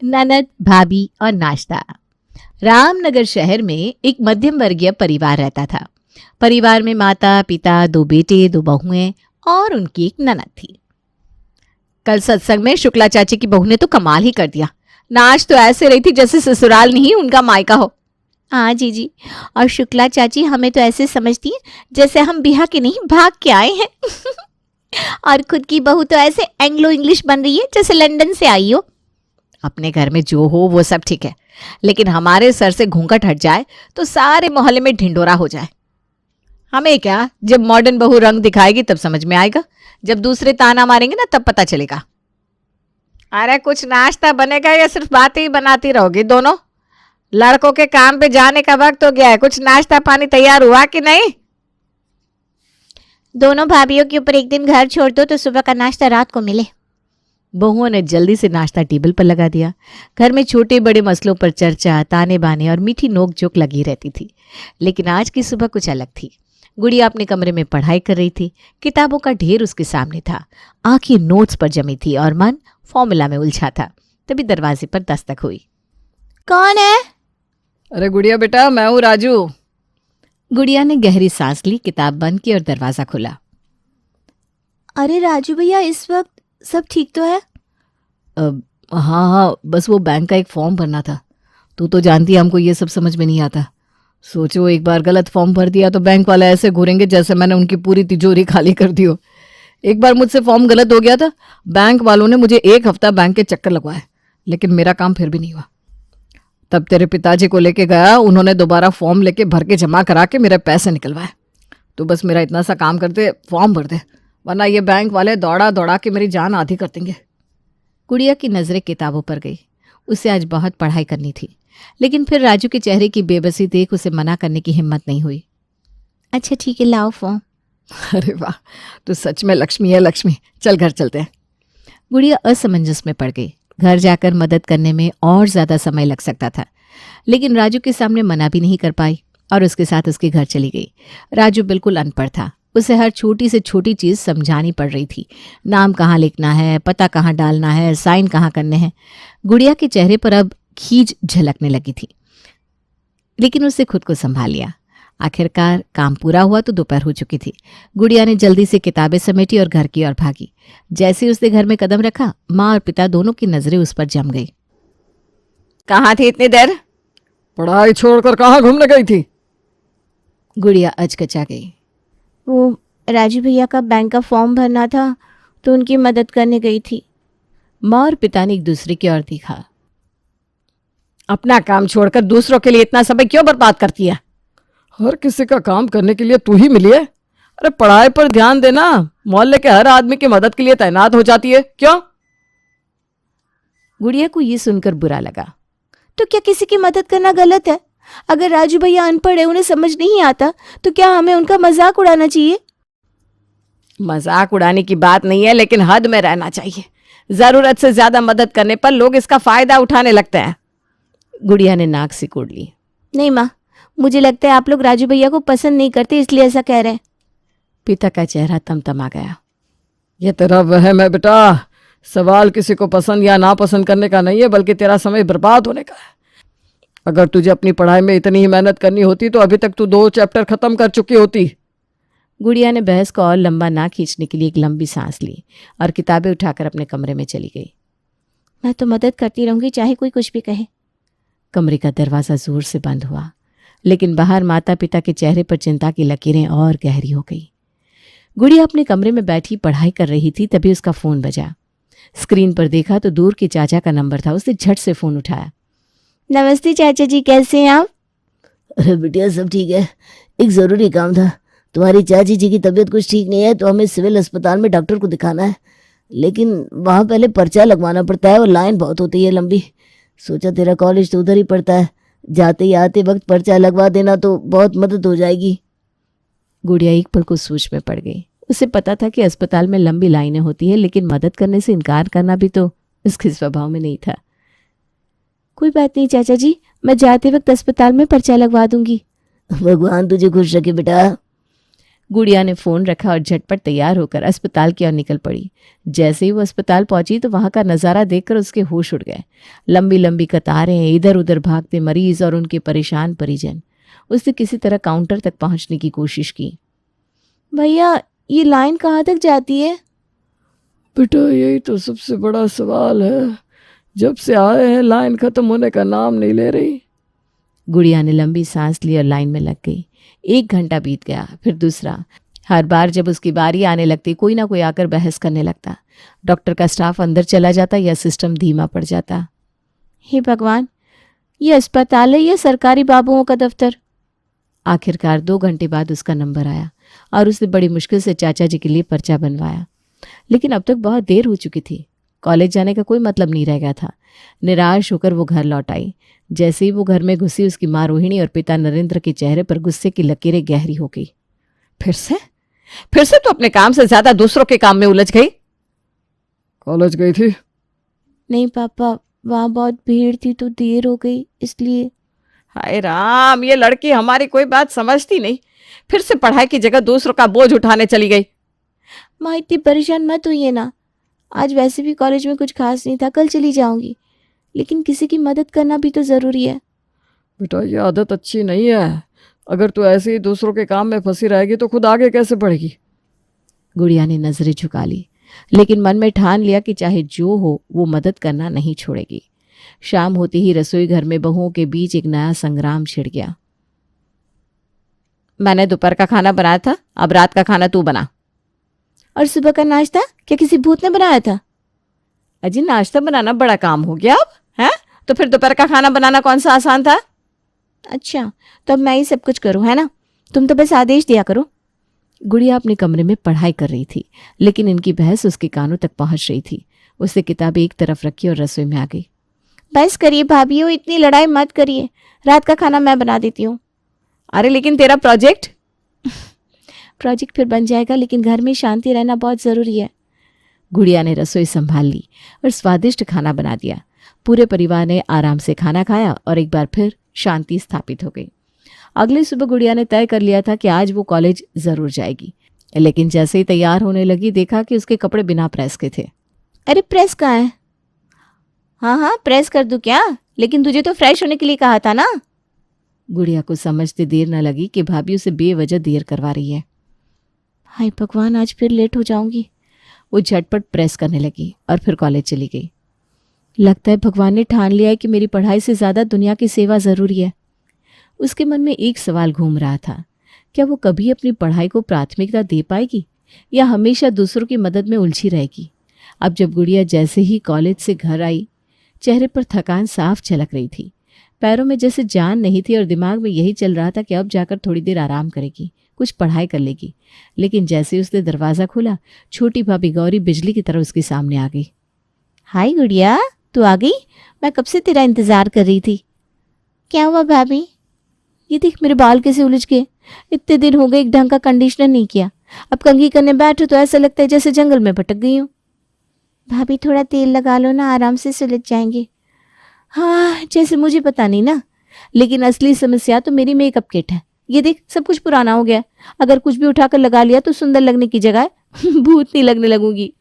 ननद, भाभी और नाश्ता। रामनगर शहर में एक मध्यम वर्गीय परिवार रहता था। परिवार में माता, पिता, दो बेटे, दो बहुएं और उनकी एक ननद थी। कल सत्संग में शुक्ला चाची की बहू ने तो कमाल ही कर दिया। नाच तो ऐसे रही थी जैसे ससुराल नहीं उनका मायका हो। हाँ जीजी, और शुक्ला चाची हमें तो ऐसे समझती है जैसे हम बिहार के नहीं भाग के आए हैं। और खुद की बहू तो ऐसे एंग्लो इंग्लिश बन रही है जैसे लंदन से आई हो। अपने घर में जो हो वो सब ठीक है, लेकिन हमारे सर से घूंघट हट जाए तो सारे मोहल्ले में ढिंडोरा हो जाए। हमें क्या, जब मॉडर्न बहू रंग दिखाएगी तब समझ में आएगा, जब दूसरे ताना मारेंगे ना तब पता चलेगा। अरे कुछ नाश्ता बनेगा या सिर्फ बातें ही बनाती रहोगी दोनों? लड़कों के काम पे जाने का वक्त हो गया है, कुछ नाश्ता पानी तैयार हुआ कि नहीं? दोनों भाभीियों के ऊपर एक दिन घर छोड़ दो तो सुबह का नाश्ता रात को मिले। बहुओं ने जल्दी से नाश्ता टेबल पर लगा दिया। घर में छोटे बड़े मसलों पर चर्चा, ताने बाने और मीठी नोक झोंक लगी रहती थी। लेकिन आज की सुबह कुछ अलग थी। गुड़िया अपने कमरे में पढ़ाई कर रही थी। किताबों का ढेर उसके सामने था। आंखें नोट्स पर जमी थी और मन फॉर्मूला में उलझा था। तभी दरवाजे पर दस्तक हुई। कौन है? अरे गुड़िया बेटा, मैं हूँ राजू। गुड़िया ने गहरी सांस ली, किताब बंद की और दरवाजा खोला। अरे राजू भैया, इस वक्त सब ठीक तो है? हाँ, बस वो बैंक का एक फॉर्म भरना था। तू तो जानती है हमको ये सब समझ में नहीं आता। सोचो एक बार गलत फॉर्म भर दिया तो बैंक वाले ऐसे घूरेंगे जैसे मैंने उनकी पूरी तिजोरी खाली कर दी हो। एक बार मुझसे फॉर्म गलत हो गया था, बैंक वालों ने मुझे 1 हफ्ता बैंक के चक्कर लगवाए, लेकिन मेरा काम फिर भी नहीं हुआ। तब तेरे पिताजी को लेके गया, उन्होंने दोबारा फॉर्म लेके भर के जमा करा के मेरे पैसे निकलवाए। तो बस मेरा इतना सा काम करते, फॉर्म भर दे, वरना ये बैंक वाले दौड़ा दौड़ा के मेरी जान आधी कर देंगे। गुड़िया की नजरें किताबों पर गई। उसे आज बहुत पढ़ाई करनी थी, लेकिन फिर राजू के चेहरे की बेबसी देख उसे मना करने की हिम्मत नहीं हुई। अच्छा ठीक है, लाओ फॉर्म। अरे वाह, तू सच में लक्ष्मी है लक्ष्मी। चल घर चलते हैं। गुड़िया असमंजस में पड़ गई। घर जाकर मदद करने में और ज्यादा समय लग सकता था, लेकिन राजू के सामने मना भी नहीं कर पाई और उसके साथ उसके घर चली गई। राजू बिल्कुल अनपढ़ था। उसे हर छोटी से छोटी चीज समझानी पड़ रही थी। नाम कहाँ लिखना है, पता कहाँ डालना है, साइन कहाँ करने हैं। गुड़िया के चेहरे पर अब खींच झलकने लगी थी, लेकिन उसने खुद को संभाल लिया। आखिरकार काम पूरा हुआ तो दोपहर हो चुकी थी। गुड़िया ने जल्दी से किताबें समेटी और घर की ओर भागी। जैसे ही उसने घर में कदम रखा, माँ और पिता दोनों की नजरें उस पर जम गई। कहाँ थी इतनी देर? पढ़ाई छोड़कर कहाँ घूमने गई थी? गुड़िया अचकचा गई। वो राजू भैया का बैंक का फॉर्म भरना था तो उनकी मदद करने गई थी। माँ और पिता ने एक दूसरे की ओर देखा। अपना काम छोड़कर दूसरों के लिए इतना समय क्यों बर्बाद करती है? हर किसी का काम करने के लिए तू ही मिली है। अरे पढ़ाई पर ध्यान देना, मोहल्ले के हर आदमी की मदद के लिए तैनात हो जाती है क्यों? गुड़िया को ये सुनकर बुरा लगा। तो क्या किसी की मदद करना गलत है? अगर राजू भैया अनपढ़ है, उन्हें समझ नहीं आता, तो क्या हमें उनका मजाक उड़ाना चाहिए? मजाक उड़ाने की बात नहीं है, लेकिन हद में रहना चाहिए। जरूरत से ज्यादा मदद करने पर लोग इसका फायदा उठाने लगते हैं। गुड़िया ने नाक सिकोड़ ली। नहीं माँ, मुझे लगता है आप लोग राजू भैया को पसंद नहीं करते, इसलिए ऐसा कह रहे हैं। पिता का चेहरा तमतमा गया। ये तेरा वहम है बेटा। सवाल किसी को पसंद या नापसंद करने का नहीं है, बल्कि तेरा समय बर्बाद होने का है। अगर तुझे अपनी पढ़ाई में इतनी ही मेहनत करनी होती तो अभी तक तू 2 चैप्टर खत्म कर चुकी होती। गुड़िया ने बहस को और लंबा ना खींचने के लिए एक लंबी सांस ली और किताबें उठाकर अपने कमरे में चली गई। मैं तो मदद करती रहूंगी, चाहे कोई कुछ भी कहे। कमरे का दरवाज़ा जोर से बंद हुआ, लेकिन बाहर माता पिता के चेहरे पर चिंता की लकीरें और गहरी हो गई। गुड़िया अपने कमरे में बैठी पढ़ाई कर रही थी, तभी उसका फ़ोन बजा। स्क्रीन पर देखा तो दूर के चाचा का नंबर था। उसने झट से फ़ोन उठाया। नमस्ते चाचा जी, कैसे हैं आप? अरे बिटिया, सब ठीक है। एक ज़रूरी काम था। तुम्हारी चाची जी की तबीयत कुछ ठीक नहीं है तो हमें सिविल अस्पताल में डॉक्टर को दिखाना है, लेकिन वहाँ पहले पर्चा लगवाना पड़ता है और लाइन बहुत होती है लंबी। सोचा तेरा कॉलेज तो उधर ही पड़ता है, जाते ही आते वक्त पर्चा लगवा देना तो बहुत मदद हो जाएगी। गुड़िया एक पल को सोच में पड़ गई। उसे पता था कि अस्पताल में लंबी लाइनें होती है, लेकिन मदद करने से इनकार करना भी तो उसके स्वभाव में नहीं था। कोई बात नहीं चाचा जी, मैं जाते वक्त अस्पताल में पर्चा लगवा दूंगी। भगवान तुझे खुश रखे बेटा। गुड़िया ने फोन रखा और झटपट तैयार होकर अस्पताल की ओर निकल पड़ी। जैसे ही वो अस्पताल पहुंची तो वहां का नजारा देखकर उसके होश उड़ गए। लंबी लंबी कतारें, इधर उधर भागते मरीज और उनके परेशान परिजन। उसने किसी तरह काउंटर तक पहुंचने की कोशिश की। भैया, ये लाइन कहाँ तक जाती है? बेटा, यही तो सबसे बड़ा सवाल है। जब से आए हैं लाइन खत्म होने का नाम नहीं ले रही। गुड़िया ने लंबी सांस ली और लाइन में लग गई। 1 घंटा बीत गया, फिर दूसरा। हर बार जब उसकी बारी आने लगती कोई ना कोई आकर बहस करने लगता। डॉक्टर का स्टाफ अंदर चला जाता या सिस्टम धीमा पड़ जाता। हे भगवान, ये अस्पताल है या सरकारी बाबुओं का दफ्तर? आखिरकार 2 घंटे बाद उसका नंबर आया और उसने बड़ी मुश्किल से चाचा जी के लिए पर्चा बनवाया। लेकिन अब तक बहुत देर हो चुकी थी। कॉलेज जाने का कोई मतलब नहीं रह गया था। निराश होकर वो घर लौट आई। जैसे ही वो घर में घुसी उसकी माँ रोहिणी और पिता नरेंद्र के चेहरे पर गुस्से की लकीरें गहरी हो गई। फिर से तो अपने काम से ज्यादा दूसरों के काम में उलझ गई। कॉलेज गई थी? नहीं पापा, वहाँ बहुत भीड़ थी तो देर हो गई इसलिए। हाय राम, ये लड़की हमारी कोई बात समझती नहीं। फिर से पढ़ाई की जगह दूसरों का बोझ उठाने चली गई। माँ, इतनी परेशान मत हुई है ना। आज वैसे भी कॉलेज में कुछ खास नहीं था, कल चली जाऊंगी। लेकिन किसी की मदद करना भी तो ज़रूरी है। बेटा, ये आदत अच्छी नहीं है। अगर तू ऐसे ही दूसरों के काम में फंसी रहेगी तो खुद आगे कैसे बढ़ेगी? गुड़िया ने नजरें झुका ली, लेकिन मन में ठान लिया कि चाहे जो हो वो मदद करना नहीं छोड़ेगी। शाम होते ही रसोई घर में बहुओं के बीच एक नया संग्राम छिड़ गया। मैंने दोपहर का खाना बनाया था, अब रात का खाना तू बना। और सुबह का नाश्ता क्या किसी भूत ने बनाया था? अजी, नाश्ता बनाना बड़ा काम हो गया अब, है? तो फिर दोपहर का खाना बनाना कौन सा आसान था? अच्छा, तो अब मैं ही सब कुछ करूं, है ना? तुम तो बस आदेश दिया करो। गुड़िया अपने कमरे में पढ़ाई कर रही थी, लेकिन इनकी बहस उसके कानों तक पहुंच रही थी। उसने किताबें एक तरफ रखी और रसोई में आ गई। बस करिए भाभीओ, इतनी लड़ाई मत करिए। रात का खाना मैं बना देती हूँ। अरे लेकिन तेरा प्रोजेक्ट? प्रोजेक्ट फिर बन जाएगा, लेकिन घर में शांति रहना बहुत ज़रूरी है। गुड़िया ने रसोई संभाल ली और स्वादिष्ट खाना बना दिया। पूरे परिवार ने आराम से खाना खाया और एक बार फिर शांति स्थापित हो गई। अगली सुबह गुड़िया ने तय कर लिया था कि आज वो कॉलेज ज़रूर जाएगी, लेकिन जैसे ही तैयार होने लगी देखा कि उसके कपड़े बिना प्रेस के थे। अरे प्रेस कहाँ है? हाँ, प्रेस कर दूँ क्या? लेकिन तुझे तो फ्रेश होने के लिए कहा था ना। गुड़िया को समझते देर न लगी कि भाभी उसे बेवजह देर करवा रही है। हाय भगवान, आज फिर लेट हो जाऊंगी। वो झटपट प्रेस करने लगी और फिर कॉलेज चली गई। लगता है भगवान ने ठान लिया है कि मेरी पढ़ाई से ज़्यादा दुनिया की सेवा ज़रूरी है। उसके मन में एक सवाल घूम रहा था, क्या वो कभी अपनी पढ़ाई को प्राथमिकता दे पाएगी या हमेशा दूसरों की मदद में उलझी रहेगी? अब जब गुड़िया जैसे ही कॉलेज से घर आई, चेहरे पर थकान साफ झलक रही थी। पैरों में जैसे जान नहीं थी और दिमाग में यही चल रहा था कि अब जाकर थोड़ी देर आराम करेगी, कुछ पढ़ाई कर लेगी। लेकिन जैसे उसने दरवाज़ा खोला, छोटी भाभी गौरी बिजली की तरह उसके सामने आ गई। हाय गुड़िया, तू आ गई? मैं कब से तेरा इंतज़ार कर रही थी। क्या हुआ भाभी? ये देख मेरे बाल कैसे उलझ गए। इतने दिन हो गए एक ढंग का कंडीशनर नहीं किया। अब कंघी करने बैठो तो ऐसा लगता है जैसे जंगल में भटक गई हूँ। भाभी थोड़ा तेल लगा लो ना, आराम से सुलझ जाएंगे। हाँ, जैसे मुझे पता नहीं ना, लेकिन असली समस्या तो मेरी मेकअप किट है। ये देख सब कुछ पुराना हो गया है। अगर कुछ भी उठाकर लगा लिया तो सुंदर लगने की जगह भूतनी लगने लगूंगी।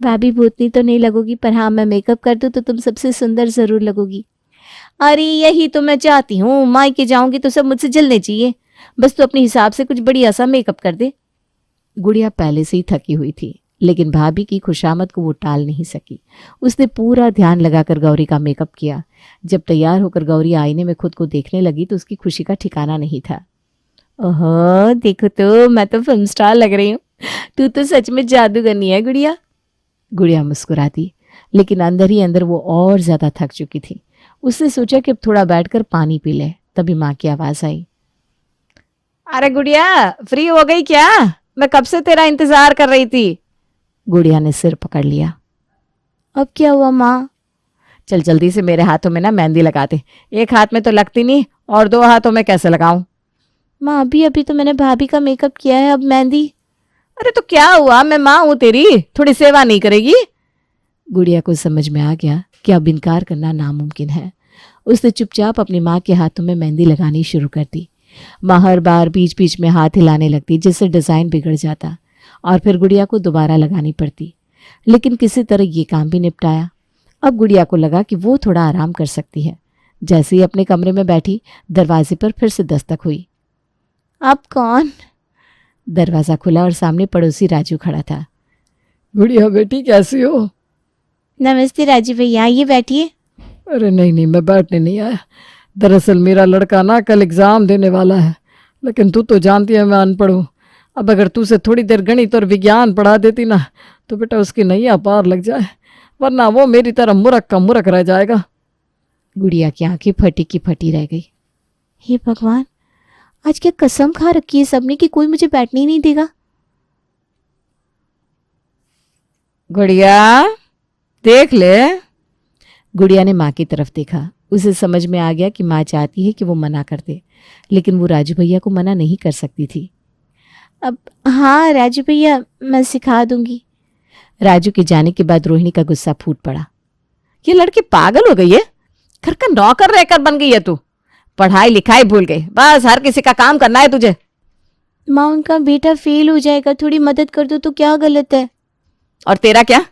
भाभी भूतनी तो नहीं लगोगी, पर हाँ मैं मेकअप कर दूँ तो तुम सबसे सुंदर जरूर लगोगी। अरे यही तो मैं चाहती हूँ, मायके जाऊंगी तो सब मुझसे जलने चाहिए। बस तू अपने हिसाब से कुछ बढ़िया सा मेकअप कर दे। गुड़िया पहले से ही थकी हुई थी, लेकिन भाभी की खुशामद को वो टाल नहीं सकी। उसने पूरा ध्यान लगाकर गौरी का मेकअप किया। जब तैयार होकर गौरी आईने में खुद को देखने लगी तो उसकी खुशी का ठिकाना नहीं था। ओहो, देखो तो मैं तो फिल्म स्टार लग रही हूँ। तू तो सच में जादूगरनी है गुड़िया। गुड़िया मुस्कुरा दी, लेकिन अंदर ही अंदर वो और ज्यादा थक चुकी थी। उसने सोचा कि अब थोड़ा बैठकर पानी पी ले। तभी माँ की आवाज आई। अरे गुड़िया, फ्री हो गई क्या? मैं कब से तेरा इंतजार कर रही थी। गुड़िया ने सिर पकड़ लिया। अब क्या हुआ माँ? चल जल्दी से मेरे हाथों में ना मेहंदी लगा दे। एक हाथ में तो लगती नहीं और 2 हाथों में कैसे लगाऊं? माँ अभी तो मैंने भाभी का मेकअप किया है, अब मेहंदी। अरे तो क्या हुआ, मैं माँ हूं तेरी, थोड़ी सेवा नहीं करेगी? गुड़िया को समझ में आ गया कि अब इनकार करना नामुमकिन है। उसने चुपचाप अपनी माँ के हाथों में मेहंदी लगानी शुरू कर दी। माँ हर बार बीच बीच में हाथ हिलाने लगती जिससे डिज़ाइन बिगड़ जाता और फिर गुड़िया को दोबारा लगानी पड़ती। लेकिन किसी तरह ये काम भी निपटाया। अब गुड़िया को लगा कि वो थोड़ा आराम कर सकती है। जैसे ही अपने कमरे में बैठी, दरवाजे पर फिर से दस्तक हुई। आप कौन? दरवाज़ा खुला और सामने पड़ोसी राजू खड़ा था। गुड़िया बेटी कैसी हो? नमस्ते राजू भैया, आइए बैठिए। अरे नहीं नहीं, मैं बैठने नहीं आया। दरअसल मेरा लड़का ना कल एग्ज़ाम देने वाला है, लेकिन तू तो जानती है मैं अनपढ़ हूँ। अब अगर तू से थोड़ी देर गणित और विज्ञान पढ़ा देती ना तो बेटा उसकी नैया पार लग जाए, वरना वो मेरी तरह मुरक का मुरक रह जाएगा। गुड़िया की आंखें फटी की फटी रह गई। हे भगवान, आज क्या कसम खा रखी है सबने कि कोई मुझे बैठने ही नहीं देगा। गुड़िया देख ले। गुड़िया ने माँ की तरफ देखा। उसे समझ में आ गया कि माँ चाहती है कि वो मना कर दे, लेकिन वो राजू भैया को मना नहीं कर सकती थी। अब हाँ राजू भैया, मैं सिखा दूंगी। राजू के जाने के बाद रोहिणी का गुस्सा फूट पड़ा। ये लड़की पागल हो गई है, घर का नौकर रहकर बन गई है तू। पढ़ाई लिखाई भूल गई, बस हर किसी का काम करना है तुझे। माँ, उनका बेटा फेल हो जाएगा, थोड़ी मदद कर दो तो क्या गलत है? और तेरा क्या?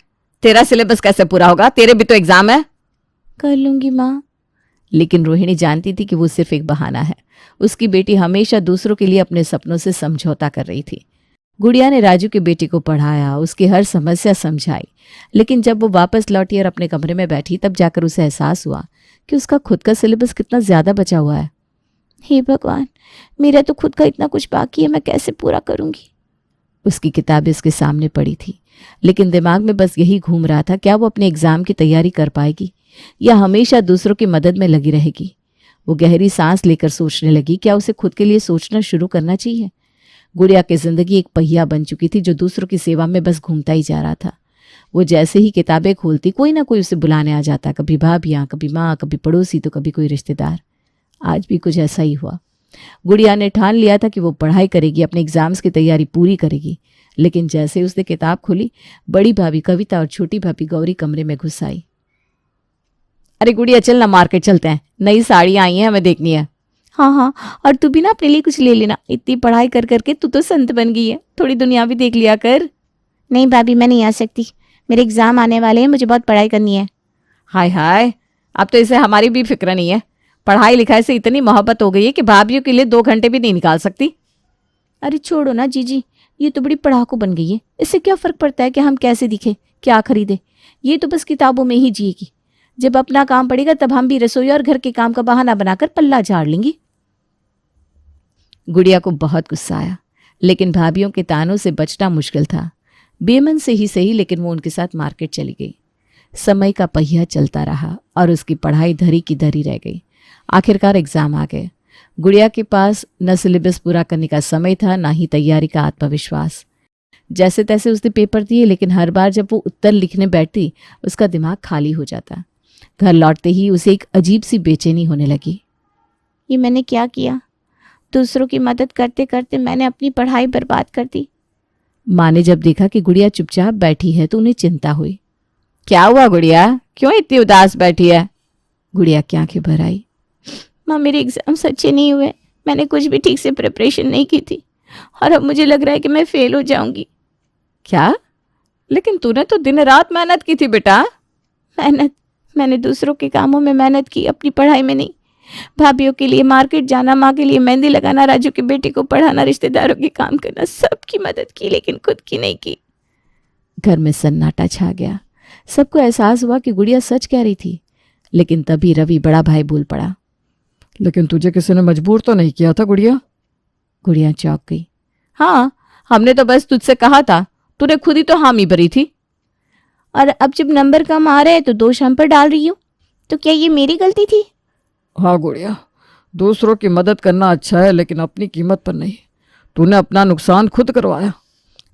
तेरा सिलेबस कैसे पूरा होगा? तेरे भी तो एग्जाम है। कर लूंगी माँ। लेकिन रोहिणी जानती थी कि वो सिर्फ एक बहाना है। उसकी बेटी हमेशा दूसरों के लिए अपने सपनों से समझौता कर रही थी। गुड़िया ने राजू के बेटे को पढ़ाया, उसकी हर समस्या समझाई, लेकिन जब वो वापस लौटी और अपने कमरे में बैठी तब जाकर उसे एहसास हुआ कि उसका खुद का सिलेबस कितना ज़्यादा बचा हुआ है। हे भगवान, मेरा तो खुद का इतना कुछ बाकी है, मैं कैसे पूरा करूंगी? उसकी किताबें उसके सामने पड़ी थी, लेकिन दिमाग में बस यही घूम रहा था, क्या वो अपने एग्ज़ाम की तैयारी कर पाएगी या हमेशा दूसरों की मदद में लगी रहेगी। वो गहरी सांस लेकर सोचने लगी, क्या उसे खुद के लिए सोचना शुरू करना चाहिए? गुड़िया की जिंदगी एक पहिया बन चुकी थी जो दूसरों की सेवा में बस घूमता ही जा रहा था। वो जैसे ही किताबें खोलती कोई ना कोई उसे बुलाने आ जाता, कभी भाभियाँ, कभी माँ, कभी पड़ोसी, तो कभी कोई रिश्तेदार। आज भी कुछ ऐसा ही हुआ। गुड़िया ने ठान लिया था कि वो पढ़ाई करेगी, अपने एग्जाम्स की तैयारी पूरी करेगी, लेकिन जैसे उसने किताब खोली, बड़ी भाभी कविता और छोटी भाभी गौरी कमरे में घुस आई। अरे गुड़िया चल ना, मार्केट चलते हैं, नई साड़ियाँ आई हैं, हमें देखनी है। हाँ हाँ, और तू भी ना अपने लिए कुछ ले लेना, इतनी पढ़ाई कर करके तू तो संत बन गई है, थोड़ी दुनिया भी देख लिया कर। नहीं भाभी, मैं नहीं आ सकती, मेरे एग्जाम आने वाले हैं, मुझे बहुत पढ़ाई करनी है। हाय हाय, अब तो इसे हमारी भी फिक्र नहीं है। पढ़ाई लिखाई से इतनी मोहब्बत हो गई है कि भाभीियों के लिए 2 घंटे भी नहीं निकाल सकती। अरे छोड़ो ना जीजी, ये तो बड़ी पढ़ाकू बन गई है, इससे क्या फ़र्क पड़ता है कि हम कैसे दिखे, क्या खरीदे? ये तो बस किताबों में ही जिएगी। जब अपना काम पड़ेगा तब हम भी रसोई और घर के काम का बहाना बनाकर पल्ला झाड़ लेंगी। गुड़िया को बहुत गुस्सा आया, लेकिन भाभीियों के तानों से बचना मुश्किल था। बेमन से ही सही, लेकिन वो उनके साथ मार्केट चली गई। समय का पहिया चलता रहा और उसकी पढ़ाई धरी की धरी रह गई। आखिरकार एग्जाम आ गए। गुड़िया के पास न सिलेबस पूरा करने का समय था, ना ही तैयारी का आत्मविश्वास। जैसे तैसे उसने पेपर दिए, लेकिन हर बार जब वो उत्तर लिखने बैठती उसका दिमाग खाली हो जाता। घर लौटते ही उसे एक अजीब सी बेचैनी होने लगी। ये मैंने क्या किया? दूसरों की मदद करते करते मैंने अपनी पढ़ाई बर्बाद कर दी। माँ ने जब देखा कि गुड़िया चुपचाप बैठी है तो उन्हें चिंता हुई। क्या हुआ गुड़िया, क्यों इतनी उदास बैठी है? गुड़िया की आंखें भर आई। माँ, मेरे एग्जाम अच्छे नहीं हुए, मैंने कुछ भी ठीक से प्रिपरेशन नहीं की थी और अब मुझे लग रहा है कि मैं फेल हो जाऊंगी। क्या? लेकिन तूने तो दिन रात मेहनत की थी बेटा। मैंने दूसरों के कामों में मेहनत की, अपनी पढ़ाई में नहीं। भाभीियों के लिए मार्केट जाना, माँ के लिए मेहंदी लगाना, राजू के बेटे को पढ़ाना, रिश्तेदारों के काम करना, सबकी मदद की, लेकिन खुद की नहीं की। घर में सन्नाटा छा गया। सबको एहसास हुआ कि गुड़िया सच कह रही थी, लेकिन तभी रवि बड़ा भाई बोल पड़ा। लेकिन तुझे किसी ने मजबूर तो नहीं किया था गुड़िया? गुड़िया चौंक गई। हाँ, हमने तो बस तुझसे कहा था, तूने खुद ही तो हामी भरी थी। और अब जब नंबर कम आ रहे हैं तो दोष हम पर डाल रही हो, तो क्या ये मेरी गलती थी? हाँ गुड़िया, दूसरों की मदद करना अच्छा है, लेकिन अपनी कीमत पर नहीं। तूने अपना नुकसान खुद करवाया।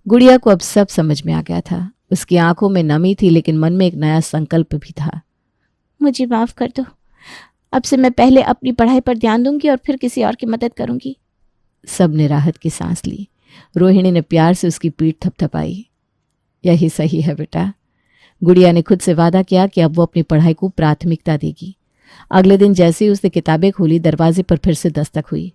गुड़िया को अब सब समझ में आ गया था। उसकी आंखों में नमी थी, लेकिन मन में एक नया संकल्प भी था। मुझे माफ़ कर दो, अब से मैं पहले अपनी पढ़ाई पर ध्यान दूंगी और फिर किसी और की मदद करूंगी। सब ने राहत की सांस ली। रोहिणी ने प्यार से उसकी पीठ थपथपाई। यही सही है बेटा। गुड़िया ने खुद से वादा किया कि अब वो अपनी पढ़ाई को प्राथमिकता देगी। अगले दिन जैसे ही उसने किताबें खोली, दरवाजे पर फिर से दस्तक हुई।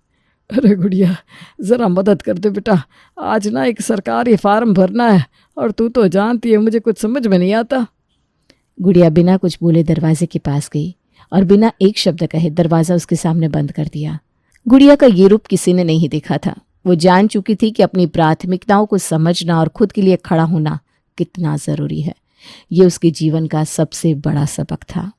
अरे गुड़िया, ज़रा मदद कर दे बेटा। आज ना एक सरकारी फार्म भरना है और तू तो जानती है मुझे कुछ समझ में नहीं आता। गुड़िया बिना कुछ बोले दरवाजे के पास गई और बिना एक शब्द कहे दरवाज़ा उसके सामने बंद कर दिया। गुड़िया का ये रूप किसी ने नहीं देखा था। वो जान चुकी थी कि अपनी प्राथमिकताओं को समझना और खुद के लिए खड़ा होना कितना ज़रूरी है। ये उसके जीवन का सबसे बड़ा सबक था।